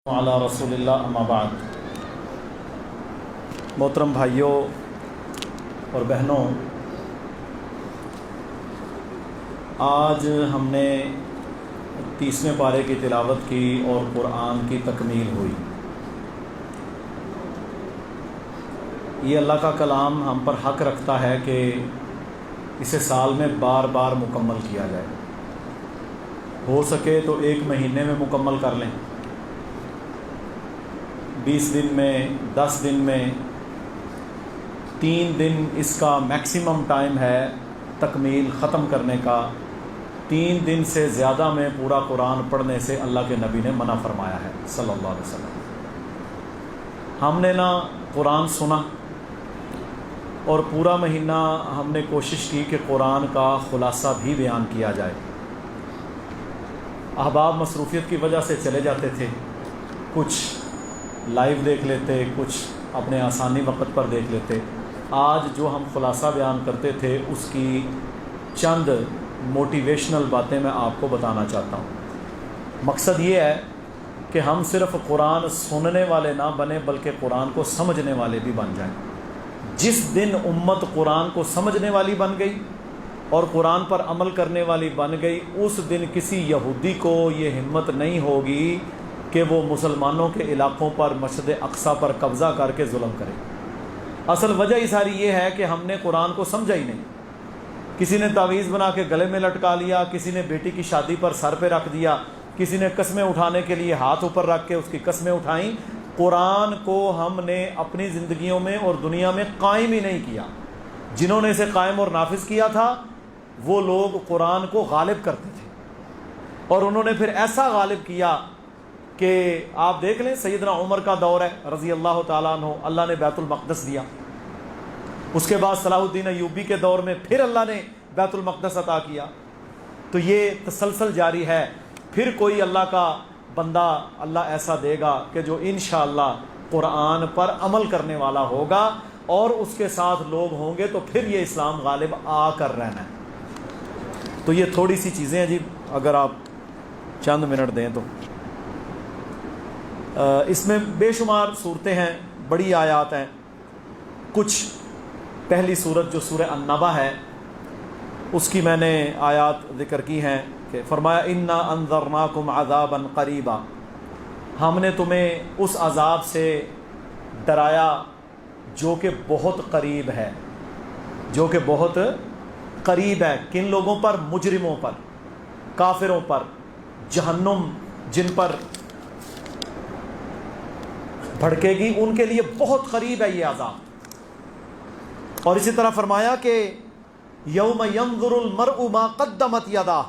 علی رسول اللہ اما بعد۔ محترم بھائیوں اور بہنوں، آج ہم نے 30ویں پارے کی تلاوت کی اور قرآن کی تکمیل ہوئی۔ یہ اللہ کا کلام ہم پر حق رکھتا ہے کہ اسے سال میں بار بار مکمل کیا جائے، ہو سکے تو 1 مہینے میں مکمل کر لیں، 20 دن میں، 10 دن میں، 3 دن اس کا میکسیمم ٹائم ہے تکمیل ختم کرنے کا۔ 3 دن سے زیادہ میں پورا قرآن پڑھنے سے اللہ کے نبی نے منع فرمایا ہے صلی اللہ علیہ وسلم۔ ہم نے نہ قرآن سنا اور پورا مہینہ ہم نے کوشش کی کہ قرآن کا خلاصہ بھی بیان کیا جائے۔ احباب مصروفیت کی وجہ سے چلے جاتے تھے، کچھ لائیو دیکھ لیتے، کچھ اپنے آسانی وقت پر دیکھ لیتے۔ آج جو ہم خلاصہ بیان کرتے تھے اس کی چند موٹیویشنل باتیں میں آپ کو بتانا چاہتا ہوں۔ مقصد یہ ہے کہ ہم صرف قرآن سننے والے نہ بنیں بلکہ قرآن کو سمجھنے والے بھی بن جائیں۔ جس دن امت قرآن کو سمجھنے والی بن گئی اور قرآن پر عمل کرنے والی بن گئی، اس دن کسی یہودی کو یہ ہمت نہیں ہوگی کہ وہ مسلمانوں کے علاقوں پر مسجد اقصیٰ پر قبضہ کر کے ظلم کرے۔ اصل وجہ ہی ساری یہ ہے کہ ہم نے قرآن کو سمجھا ہی نہیں۔ کسی نے تعویذ بنا کے گلے میں لٹکا لیا، کسی نے بیٹی کی شادی پر سر پہ رکھ دیا، کسی نے قسمیں اٹھانے کے لیے ہاتھ اوپر رکھ کے اس کی قسمیں اٹھائیں۔ قرآن کو ہم نے اپنی زندگیوں میں اور دنیا میں قائم ہی نہیں کیا۔ جنہوں نے اسے قائم اور نافذ کیا تھا وہ لوگ قرآن کو غالب کرتے تھے، اور انہوں نے پھر ایسا غالب کیا کہ آپ دیکھ لیں، سیدنا عمر کا دور ہے رضی اللہ تعالیٰ عنہ، اللہ نے بیت المقدس دیا۔ اس کے بعد صلاح الدین ایوبی کے دور میں پھر اللہ نے بیت المقدس عطا کیا۔ تو یہ تسلسل جاری ہے۔ پھر کوئی اللہ کا بندہ اللہ ایسا دے گا کہ جو انشاءاللہ قرآن پر عمل کرنے والا ہوگا اور اس کے ساتھ لوگ ہوں گے، تو پھر یہ اسلام غالب آ کر رہنا ہے۔ تو یہ تھوڑی سی چیزیں ہیں جی، اگر آپ چند منٹ دیں تو۔ اس میں بے شمار صورتیں ہیں، بڑی آیات ہیں۔ کچھ پہلی صورت جو سورہ النبا ہے اس کی میں نے آیات ذکر کی ہیں کہ فرمایا انا انذرناکم عذابا قریبا، ہم نے تمہیں اس عذاب سے ڈرایا جو کہ بہت قریب ہے، جو کہ بہت قریب ہے۔ کن لوگوں پر؟ مجرموں پر، کافروں پر۔ جہنم جن پر بھڑکے گی ان کے لیے بہت قریب ہے یہ عذاب۔ اور اسی طرح فرمایا کہ یوم ینظر المرء ما قدمت یداہ،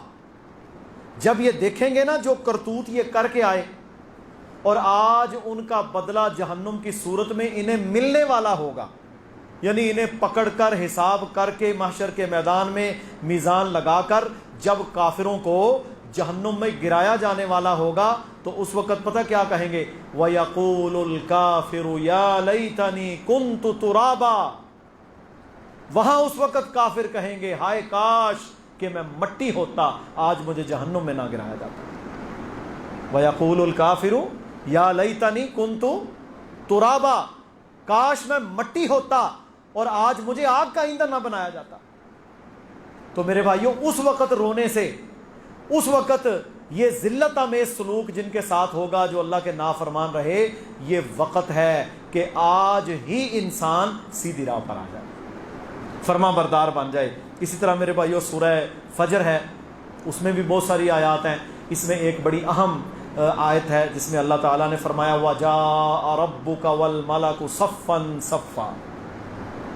جب یہ دیکھیں گے نا جو کرتوت یہ کر کے آئے، اور آج ان کا بدلہ جہنم کی صورت میں انہیں ملنے والا ہوگا، یعنی انہیں پکڑ کر حساب کر کے محشر کے میدان میں میزان لگا کر جب کافروں کو جہنم میں گرایا جانے والا ہوگا تو اس وقت پتہ کیا کہیں گے؟ وَيَقُولُ الْكَافِرُ يَا لَيْتَنِي كُنْتُ تُرَابًا، وہاں اس وقت کافر کہیں گے ہائے کاش کہ میں مٹی ہوتا، آج مجھے جہنم میں نہ گرایا جاتا۔ وَيَقُولُ الْكَافِرُ يَا لَيْتَنِي كُنْتُ تُرَابًا، کاش میں مٹی ہوتا اور آج مجھے آگ کا ایندھن نہ بنایا جاتا۔ تو میرے بھائیوں، اس وقت رونے سے، اس وقت یہ ذلت آمیز سلوک جن کے ساتھ ہوگا جو اللہ کے نافرمان رہے، یہ وقت ہے کہ آج ہی انسان سیدھی راہ پر آ جائے، فرما بردار بن جائے۔ اسی طرح میرے بھائیوں سورہ فجر ہے، اس میں بھی بہت ساری آیات ہیں۔ اس میں ایک بڑی اہم آیت ہے جس میں اللہ تعالیٰ نے فرمایا وَجَاءَ رَبُّكَ وَالْمَلَكُ صَفًّا صَفًّا،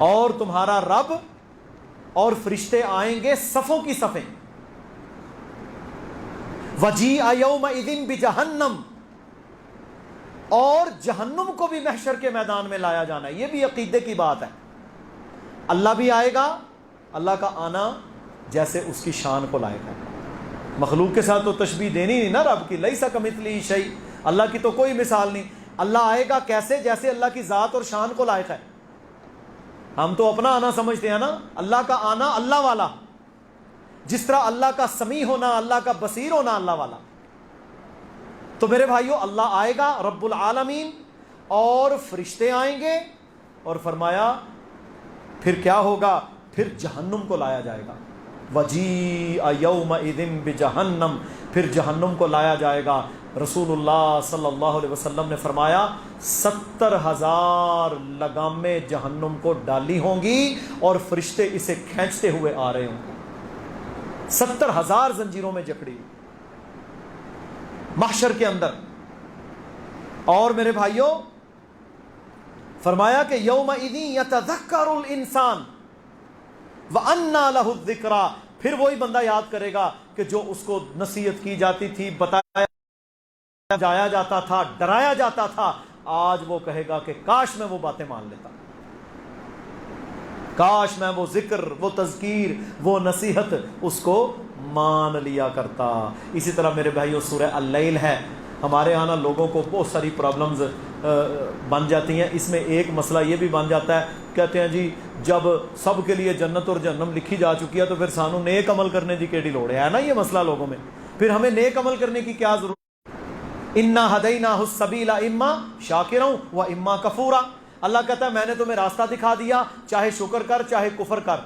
اور تمہارا رب اور فرشتے آئیں گے صفوں کی صفیں۔ وَجِيءَ يَوْمَئِذٍ بِجَهَنَّمَ، اور جہنم کو بھی محشر کے میدان میں لایا جانا ہے۔ یہ بھی عقیدے کی بات ہے۔ اللہ بھی آئے گا، اللہ کا آنا جیسے اس کی شان کو لائق ہے۔ مخلوق کے ساتھ تو تشبیہ دینی نہیں نا رب کی، لیس کمثلہ شیء، اللہ کی تو کوئی مثال نہیں۔ اللہ آئے گا کیسے؟ جیسے اللہ کی ذات اور شان کو لائق ہے۔ ہم تو اپنا آنا سمجھتے ہیں نا، اللہ کا آنا اللہ والا، جس طرح اللہ کا سمیع ہونا، اللہ کا بصیر ہونا اللہ والا۔ تو میرے بھائیوں اللہ آئے گا رب العالمین اور فرشتے آئیں گے اور فرمایا پھر کیا ہوگا؟ پھر جہنم کو لایا جائے گا. وجیء یومئذ بجہنم، پھر جہنم کو لایا جائے گا. رسول اللہ صلی اللہ علیہ وسلم نے فرمایا 70,000 لگامیں جہنم کو ڈالی ہوں گی اور فرشتے اسے کھینچتے ہوئے آ رہے ہوں گے. 70,000 زنجیروں میں جکڑی محشر کے اندر. اور میرے بھائیوں فرمایا کہ یومئذ یتذکر الانسان وَأَنَّى لَهُ الذِّكْرَى، پھر وہی بندہ یاد کرے گا کہ جو اس کو نصیحت کی جاتی تھی، بتایا جایا جاتا تھا، ڈرایا جاتا تھا، آج وہ کہے گا کہ کاش میں وہ باتیں مان لیتا، کاش میں وہ ذکر، وہ تذکیر، وہ نصیحت اس کو مان لیا کرتا. اسی طرح میرے بھائیوں سورہ اللیل ہے. ہمارے یہاں لوگوں کو بہت ساری پرابلمز بن جاتی ہیں. اس میں ایک مسئلہ یہ بھی بن جاتا ہے، کہتے ہیں جی جب سب کے لیے جنت اور جہنم لکھی جا چکی ہے تو پھر سانو نیک عمل کرنے کی کیڑی لوڑ ہے نا. یہ مسئلہ لوگوں میں، پھر ہمیں نیک عمل کرنے کی کیا ضرورت؟ انا ہدیناہ السبیل اما شاکرا و اما کفورا. اللہ کہتا ہے میں نے تمہیں راستہ دکھا دیا، چاہے شکر کر چاہے کفر کر.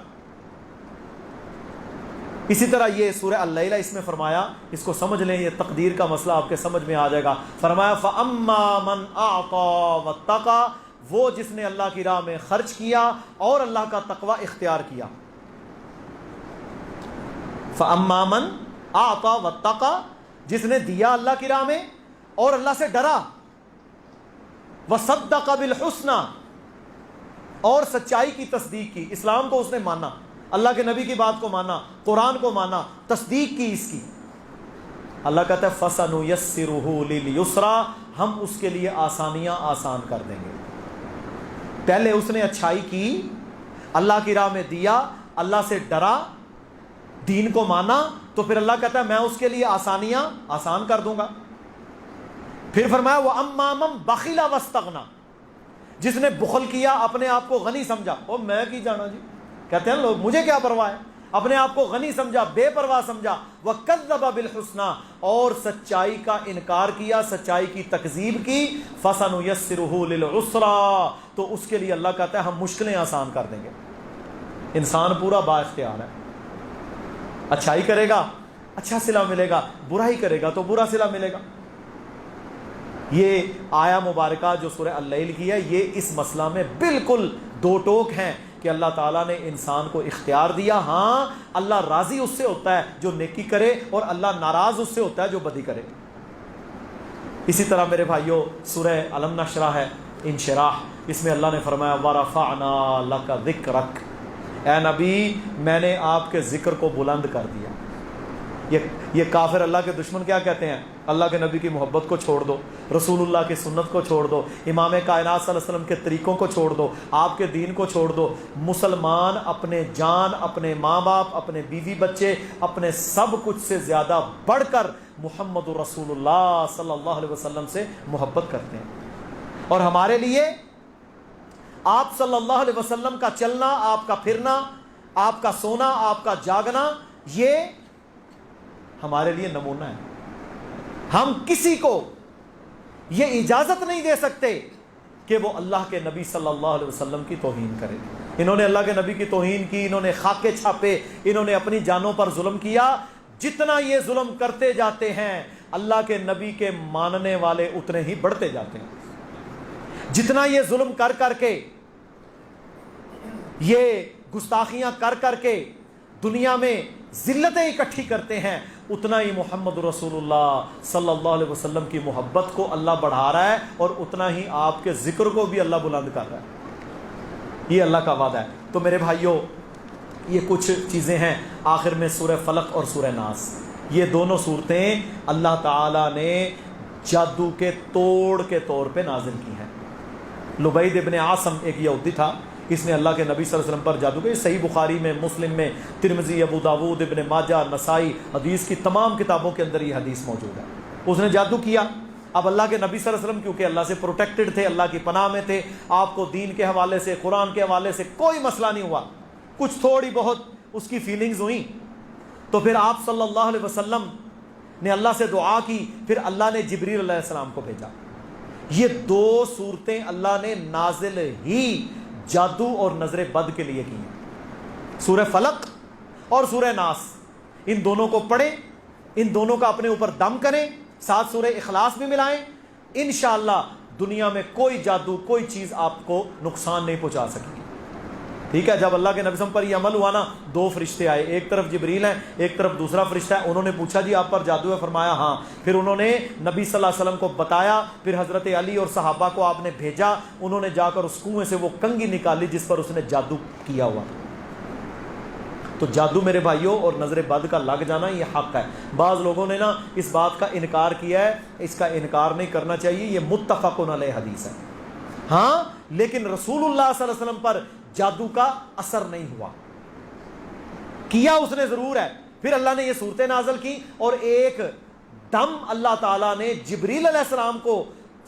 اسی طرح یہ سورہ اللیل اس میں فرمایا، اس کو سمجھ لیں، یہ تقدیر کا مسئلہ آپ کے سمجھ میں آ جائے گا. فرمایا فَأَمَّا مَنْ أَعْطَى وَاتَّقَى، وہ جس نے اللہ کی راہ میں خرچ کیا اور اللہ کا تقوی اختیار کیا. فَأَمَّا مَنْ أَعْطَى وَاتَّقَى، جس نے دیا اللہ کی راہ میں اور اللہ سے ڈرا. وَصَدَّقَ بِالْحُسْنَى، اور سچائی کی تصدیق کی. اسلام کو اس نے مانا، اللہ کے نبی کی بات کو مانا، قرآن کو مانا، تصدیق کی اس کی. اللہ کہتا ہے فَسَنُيَسِّرُهُ لِلْيُسْرَى، ہم اس کے لیے آسانیاں آسان کر دیں گے. پہلے اس نے اچھائی کی، اللہ کی راہ میں دیا، اللہ سے ڈرا، دین کو مانا، تو پھر اللہ کہتا ہے میں اس کے لیے آسانیاں آسان کر دوں گا. پھر فرمایا وَأَمَّا مَن بَخِلَ وَاسْتَغْنَى، جس نے بخل کیا، اپنے آپ کو غنی سمجھا. او میں کی جانا جی، کہتے ہیں لوگ مجھے کیا پرواہ ہے، اپنے آپ کو غنی سمجھا، بے پرواہ سمجھا. وَكَذَّبَ بِالْحُسْنَى، اور سچائی کا انکار کیا، سچائی کی تکذیب کی. فَسَنُيَسِّرُهُ لِلْعُسْرَى، تو اس کے لیے اللہ کہتا ہے ہم مشکلیں آسان کر دیں گے. انسان پورا با اختیار ہے، اچھائی کرے گا اچھا صلہ ملے گا، برائی کرے گا تو برا صلہ ملے گا. یہ آیا مبارکہ جو سورہ اللیل کی ہے، یہ اس مسئلہ میں بالکل دو ٹوک ہیں کہ اللہ تعالیٰ نے انسان کو اختیار دیا. ہاں اللہ راضی اس سے ہوتا ہے جو نیکی کرے اور اللہ ناراض اس سے ہوتا ہے جو بدی کرے. اسی طرح میرے بھائیوں سورہ الم نشرح ہے، انشراح، اس میں اللہ نے فرمایا وَرَفَعْنَا لَكَ ذِكْرَكَ، اے نبی میں نے آپ کے ذکر کو بلند کر دیا. یہ کافر اللہ کے دشمن کیا کہتے ہیں؟ اللہ کے نبی کی محبت کو چھوڑ دو، رسول اللہ کی سنت کو چھوڑ دو، امام کائنات صلی اللہ علیہ وسلم کے طریقوں کو چھوڑ دو، آپ کے دین کو چھوڑ دو. مسلمان اپنے جان، اپنے ماں باپ، اپنے بیوی بچے، اپنے سب کچھ سے زیادہ بڑھ کر محمد رسول اللہ صلی اللہ علیہ وسلم سے محبت کرتے ہیں. اور ہمارے لیے آپ صلی اللہ علیہ وسلم کا چلنا، آپ کا پھرنا، آپ کا سونا، آپ کا جاگنا، یہ ہمارے لیے نمونہ ہے. ہم کسی کو یہ اجازت نہیں دے سکتے کہ وہ اللہ کے نبی صلی اللہ علیہ وسلم کی توہین کرے. انہوں نے اللہ کے نبی کی توہین کی، انہوں نے خاکے چھاپے، انہوں نے اپنی جانوں پر ظلم کیا. جتنا یہ ظلم کرتے جاتے ہیں اللہ کے نبی کے ماننے والے اتنے ہی بڑھتے جاتے ہیں. جتنا یہ ظلم کر کر کے، یہ گستاخیاں کر کر کے دنیا میں ذلتیں اکٹھی کرتے ہیں، اتنا ہی محمد رسول اللہ صلی اللہ علیہ وسلم کی محبت کو اللہ بڑھا رہا ہے اور اتنا ہی آپ کے ذکر کو بھی اللہ بلند کر رہا ہے. یہ اللہ کا وعدہ ہے. تو میرے بھائیوں یہ کچھ چیزیں ہیں. آخر میں سورہ فلق اور سورہ ناس، یہ دونوں صورتیں اللہ تعالیٰ نے جادو کے توڑ کے طور پہ نازل کی ہیں. لبید ابن عاصم ایک یہودی تھا، اس نے اللہ کے نبی صلی اللہ علیہ وسلم پر جادو کیا. صحیح بخاری میں، مسلم میں، ترمذی، ابو داود، ابن ماجہ، نسائی، حدیث کی تمام کتابوں کے اندر یہ حدیث موجود ہے. اس نے جادو کیا. اب اللہ کے نبی صلی اللہ علیہ وسلم کیونکہ اللہ سے پروٹیکٹڈ تھے، اللہ کی پناہ میں تھے، آپ کو دین کے حوالے سے، قرآن کے حوالے سے کوئی مسئلہ نہیں ہوا. کچھ تھوڑی بہت اس کی فیلنگز ہوئیں تو پھر آپ صلی اللہ علیہ وسلم نے اللہ سے دعا کی، پھر اللہ نے جبریل علیہ السلام کو بھیجا۔ یہ دو صورتیں اللہ نے نازل ہی جادو اور نظر بد کے لیے کی ہیں، سورہ فلق اور سورہ ناس۔ ان دونوں کو پڑھیں، ان دونوں کا اپنے اوپر دم کریں، ساتھ سورہ اخلاص بھی ملائیں، انشاءاللہ دنیا میں کوئی جادو، کوئی چیز آپ کو نقصان نہیں پہنچا سکے گی۔ ٹھیک ہے، جب اللہ کے نبی صلی اللہ علیہ وسلم پر یہ عمل ہوا نا، دو فرشتے آئے، ایک طرف جبریل ہیں، ایک طرف دوسرا فرشتہ ہے۔ انہوں نے پوچھا جی آپ پر جادو ہے؟ فرمایا ہاں۔ پھر انہوں نے نبی صلی اللہ علیہ وسلم کو بتایا، پھر حضرت علی اور صحابہ کو آپ نے بھیجا، انہوں نے جا کر اس کنویں سے وہ کنگھی نکالی جس پر اس نے جادو کیا ہوا تھا۔ تو جادو میرے بھائیوں اور نظر بد کا لگ جانا یہ حق ہے۔ بعض لوگوں نے نا اس بات کا انکار کیا ہے، اس کا انکار نہیں کرنا چاہیے، یہ متفق علیہ حدیث ہے۔ ہاں لیکن رسول اللہ صلی اللہ علیہ وسلم پر جادو کا اثر نہیں ہوا، کیا اس نے ضرور ہے۔ پھر اللہ نے یہ صورتیں نازل کی اور ایک دم اللہ تعالیٰ نے جبریل علیہ السلام کو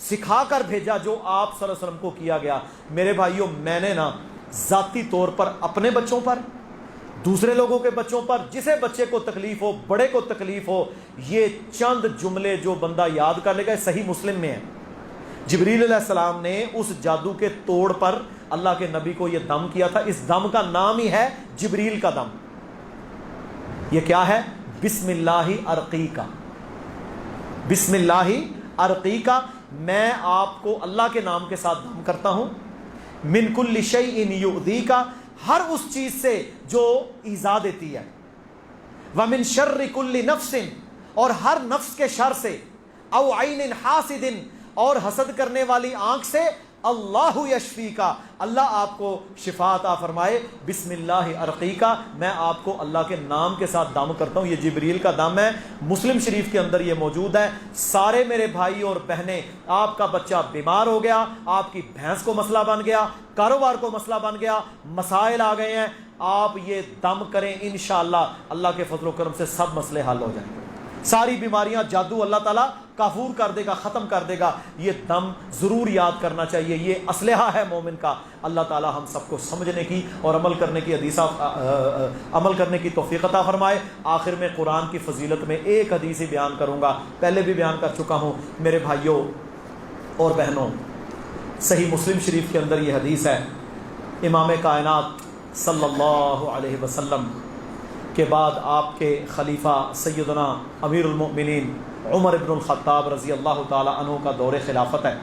سکھا کر بھیجا جو آپ صلی اللہ علیہ وسلم کو کیا گیا۔ میرے بھائیوں میں نے نا ذاتی طور پر اپنے بچوں پر، دوسرے لوگوں کے بچوں پر، جسے بچے کو تکلیف ہو، بڑے کو تکلیف ہو، یہ چند جملے جو بندہ یاد کر لے گا، صحیح مسلم میں ہے۔ جبریل علیہ السلام نے اس جادو کے توڑ پر اللہ کے نبی کو یہ دم کیا تھا۔ اس دم کا نام ہی ہے جبریل کا دم۔ یہ کیا ہے؟ بسم اللہ ارقیکا، بسم اللہ ارقیکا، میں آپ کو اللہ کے نام کے ساتھ دم کرتا ہوں، من کل شیء یؤذیکا، ہر اس چیز سے جو ایذا دیتی ہے، ومن شر کل نفس، اور ہر نفس کے شر سے، او عین حاسد، اور حسد کرنے والی آنکھ سے، اللہ یشفیکا، اللہ آپ کو شفا عطا فرمائے، بسم اللہ ارقیکا، میں آپ کو اللہ کے نام کے ساتھ دم کرتا ہوں۔ یہ جبریل کا دم ہے، مسلم شریف کے اندر یہ موجود ہے۔ سارے میرے بھائی اور بہنیں، آپ کا بچہ بیمار ہو گیا، آپ کی بھینس کو مسئلہ بن گیا، کاروبار کو مسئلہ بن گیا، مسائل آ گئے ہیں، آپ یہ دم کریں، انشاءاللہ اللہ کے فضل و کرم سے سب مسئلے حل ہو جائیں گے۔ ساری بیماریاں جادو اللہ تعالیٰ کافور کر دے گا، ختم کر دے گا۔ یہ دم ضرور یاد کرنا چاہیے، یہ اسلحہ ہے مومن کا۔ اللہ تعالیٰ ہم سب کو سمجھنے کی اور عمل کرنے کی عمل کرنے کی توفیق عطا فرمائے۔ آخر میں قرآن کی فضیلت میں ایک حدیث ہی بیان کروں گا، پہلے بھی بیان کر چکا ہوں میرے بھائیوں اور بہنوں۔ صحیح مسلم شریف کے اندر یہ حدیث ہے، امام کائنات صلی اللہ علیہ وسلم کے بعد آپ کے خلیفہ سیدنا امیر المؤمنین عمر بن الخطاب رضی اللہ تعالی عنہ کا دور خلافت ہے،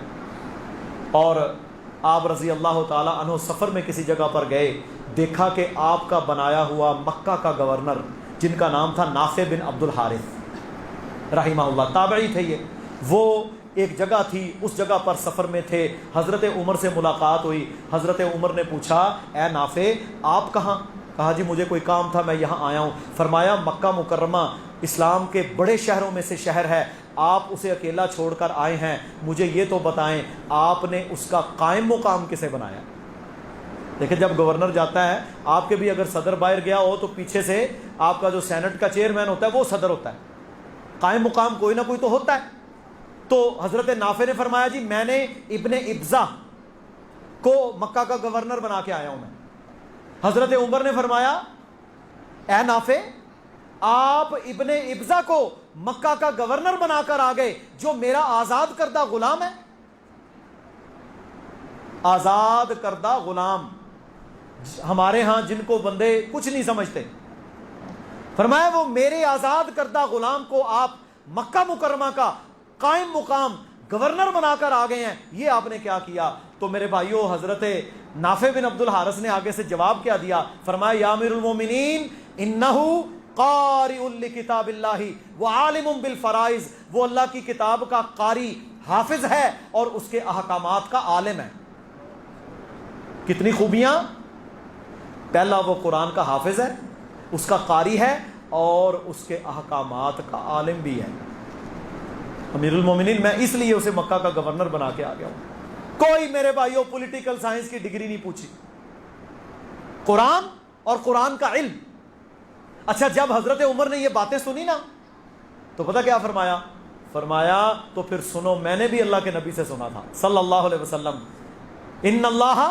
اور آپ رضی اللہ تعالی عنہ سفر میں کسی جگہ پر گئے، دیکھا کہ آپ کا بنایا ہوا مکہ کا گورنر جن کا نام تھا نافع بن عبد الحارث رحمہ اللہ، تابعی تھے یہ، وہ ایک جگہ تھی، اس جگہ پر سفر میں تھے، حضرت عمر سے ملاقات ہوئی۔ حضرت عمر نے پوچھا اے نافع آپ کہاں؟ کہا جی مجھے کوئی کام تھا، میں یہاں آیا ہوں۔ فرمایا مکہ مکرمہ اسلام کے بڑے شہروں میں سے شہر ہے، آپ اسے اکیلا چھوڑ کر آئے ہیں، مجھے یہ تو بتائیں آپ نے اس کا قائم مقام کسے بنایا؟ دیکھیں جب گورنر جاتا ہے، آپ کے بھی اگر صدر باہر گیا ہو تو پیچھے سے آپ کا جو سینٹ کا چیئرمین ہوتا ہے وہ صدر ہوتا ہے، قائم مقام کوئی نہ کوئی تو ہوتا ہے۔ تو حضرت نافع نے فرمایا جی میں نے ابن ابزا کو مکہ کا گورنر بنا کے آیا ہوں میں۔ حضرت عمر نے فرمایا اے نافع آپ ابن ابزا کو مکہ کا گورنر بنا کر آ گئے جو میرا آزاد کردہ غلام ہے؟ آزاد کردہ غلام، ہمارے ہاں جن کو بندے کچھ نہیں سمجھتے، فرمایا وہ میرے آزاد کردہ غلام کو آپ مکہ مکرمہ کا قائم مقام گورنر بنا کر آ گئے ہیں، یہ آپ نے کیا کیا؟ تو میرے بھائیوں حضرت نافع بن عبد الحارث نے آگے سے جواب کیا دیا، فرمایا یا امیر المومنین انہو قارئ لکتاب اللہ وعالم بالفرائض، وہ اللہ کی کتاب کا قاری حافظ ہے اور اس کے احکامات کا عالم ہے۔ کتنی خوبیاں، پہلا وہ قرآن کا حافظ ہے، اس کا قاری ہے اور اس کے احکامات کا عالم بھی ہے۔ امیر المومنین میں اس لیے اسے مکہ کا گورنر بنا کے آ گیا ہوں۔ کوئی میرے بھائیوں پولیٹیکل سائنس کی ڈگری نہیں پوچھی، قرآن اور قرآن کا علم۔ اچھا جب حضرت عمر نے یہ باتیں سنی نا تو پتہ کیا فرمایا؟ فرمایا تو پھر سنو، میں نے بھی اللہ کے نبی سے سنا تھا صلی اللہ علیہ وسلم، ان اللہ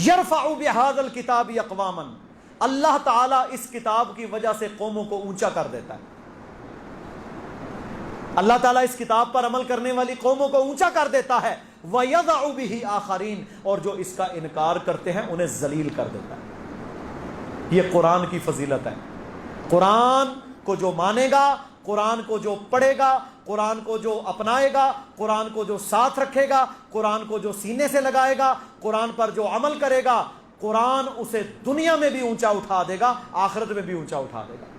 یرفع بہذا الکتاب اقواما، اللہ تعالیٰ اس کتاب کی وجہ سے قوموں کو اونچا کر دیتا ہے۔ اللہ تعالیٰ اس کتاب پر عمل کرنے والی قوموں کو اونچا کر دیتا ہے، وَيَضَعُ بِهِ آخَرِينَ، اور جو اس کا انکار کرتے ہیں انہیں ذلیل کر دیتا ہے۔ یہ قرآن کی فضیلت ہے۔ قرآن کو جو مانے گا، قرآن کو جو پڑھے گا، قرآن کو جو اپنائے گا، قرآن کو جو ساتھ رکھے گا، قرآن کو جو سینے سے لگائے گا، قرآن پر جو عمل کرے گا، قرآن اسے دنیا میں بھی اونچا اٹھا دے گا، آخرت میں بھی اونچا اٹھا دے گا۔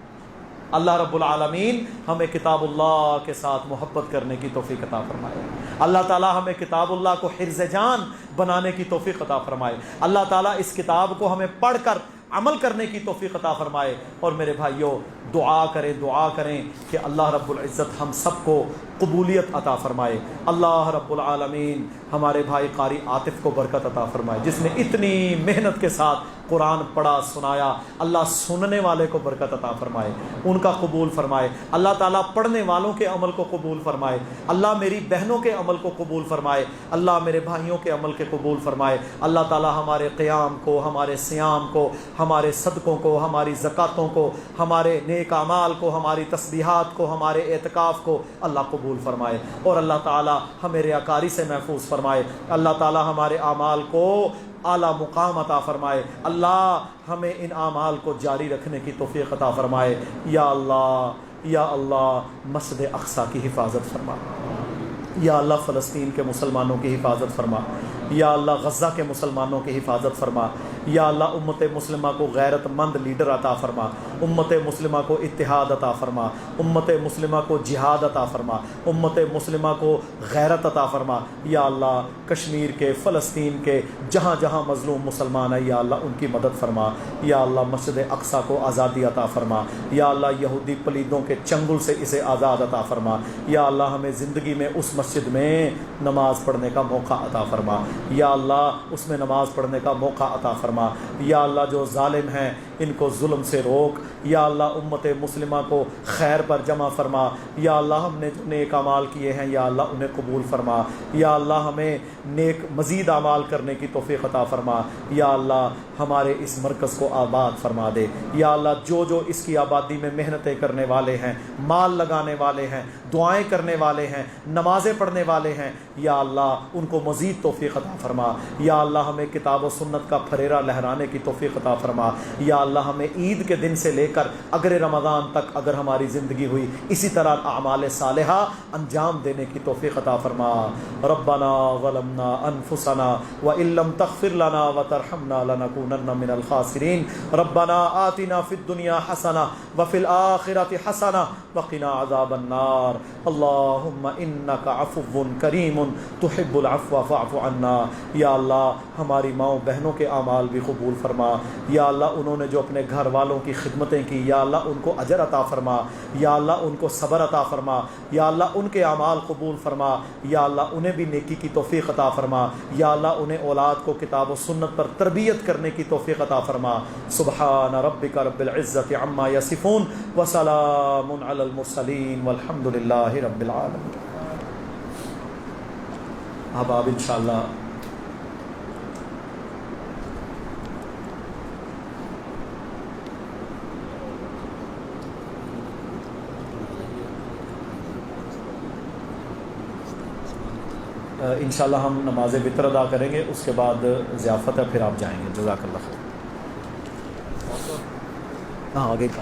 اللہ رب العالمین ہمیں کتاب اللہ کے ساتھ محبت کرنے کی توفیق عطا فرمائے۔ اللہ تعالی ہمیں کتاب اللہ کو حرز جان بنانے کی توفیق عطا فرمائے۔ اللہ تعالی اس کتاب کو ہمیں پڑھ کر عمل کرنے کی توفیق عطا فرمائے۔ اور میرے بھائیوں، دعا کریں کہ اللہ رب العزت ہم سب کو قبولیت عطا فرمائے۔ اللہ رب العالمین ہمارے بھائی قاری عاطف کو برکت عطا فرمائے، جس نے اتنی محنت کے ساتھ قرآن پڑھا سنایا۔ اللہ سننے والے کو برکت عطا فرمائے، ان کا قبول فرمائے۔ اللہ تعالیٰ پڑھنے والوں کے عمل کو قبول فرمائے۔ اللہ میری بہنوں کے عمل کو قبول فرمائے۔ اللہ میرے بھائیوں کے عمل کے قبول فرمائے۔ اللہ تعالیٰ ہمارے قیام کو، ہمارے صیام کو، ہمارے صدقوں کو، ہماری زکاتوں کو، ہمارے نیک اعمال کو، ہماری تسبیحات کو، ہمارے اعتکاف کو اللہ قبول فرمائے۔ اور اللہ تعالیٰ ہمیں ریاکاری سے محفوظ فرمائے۔ اللہ تعالیٰ ہمارے اعمال کو اعلیٰ مقام عطا فرمائے۔ اللہ ہمیں ان اعمال کو جاری رکھنے کی توفیق عطا فرمائے۔ یا اللہ مسجد اقصی کی حفاظت فرما۔ یا اللہ فلسطین کے مسلمانوں کی حفاظت فرما۔ یا اللہ غزہ کے مسلمانوں کی حفاظت فرما۔ یا اللہ امت مسلمہ کو غیرت مند لیڈر عطا فرما۔ امت مسلمہ کو اتحاد عطا فرما۔ امت مسلمہ کو جہاد عطا فرما۔ امت مسلمہ کو غیرت عطا فرما۔ یا اللہ کشمیر کے، فلسطین کے جہاں جہاں مظلوم مسلمان ہیں، یا اللہ ان کی مدد فرما۔ یا اللہ مسجد اقصی کو آزادی عطا فرما۔ یا اللہ یہودی پلیدوں کے چنگل سے اسے آزاد عطا فرما۔ یا اللہ ہمیں زندگی میں اس مسجد میں نماز پڑھنے کا موقع عطا فرما۔ یا اللہ اس میں نماز پڑھنے کا موقع عطا فرما۔ یا اللہ جو ظالم ہیں ان کو ظلم سے روک۔ یا اللہ امت مسلمہ کو خیر پر جمع فرما۔ یا اللہ ہم نے جو نیک اعمال کیے ہیں یا اللہ انہیں قبول فرما۔ یا اللہ ہمیں نیک مزید اعمال کرنے کی توفیق عطا فرما۔ یا اللہ ہمارے اس مرکز کو آباد فرما دے۔ یا اللہ جو جو اس کی آبادی میں محنتیں کرنے والے ہیں، مال لگانے والے ہیں، دعائیں کرنے والے ہیں، نمازیں پڑھنے والے ہیں، یا اللہ ان کو مزید توفیق عطا فرما۔ یا اللہ ہمیں کتاب و سنت کا پھریرا لہرانے کی توفیق عطا فرما۔ یا اللہ ہمیں عید کے دن سے لے کر اگر رمضان تک اگر ہماری زندگی ہوئی اسی طرح اعمال صالحہ انجام دینے کی توفیق عطا فرما۔ ربنا ظلمنا انفسنا وان لم تغفر لنا وترحمنا لنكونن من الخاسرین۔ ربنا آتنا فی الدنیا حسنہ وفی الآخرۃ حسنہ وقنا عذاب النار۔ اللہم انک عفو کریم تحب العفو فاعف عنا۔ یا اللہ ہماری ماؤں بہنوں کے اعمال بھی قبول فرما۔ یا اللہ انہوں نے جو اپنے گھر والوں کی خدمتیں کی، یا اللہ ان کو اجر عطا فرما۔ یا اللہ ان کو صبر عطا فرما۔ یا اللہ ان کے اعمال قبول فرما۔ یا اللہ انہیں بھی نیکی کی توفیق عطا فرما۔ یا اللہ انہیں اولاد کو کتاب و سنت پر تربیت کرنے کی توفیق عطا فرما۔ سبحان ربک رب العزت عما یصفون وسلام علی المرسلین والحمد للہ رب العالمین۔ اب آپ انشاءاللہ انشاءاللہ ہم نماز وتر ادا کریں گے، اس کے بعد ضیافت ہے، پھر آپ جائیں گے۔ جزاک اللہ خیر۔ ہاں آگے کا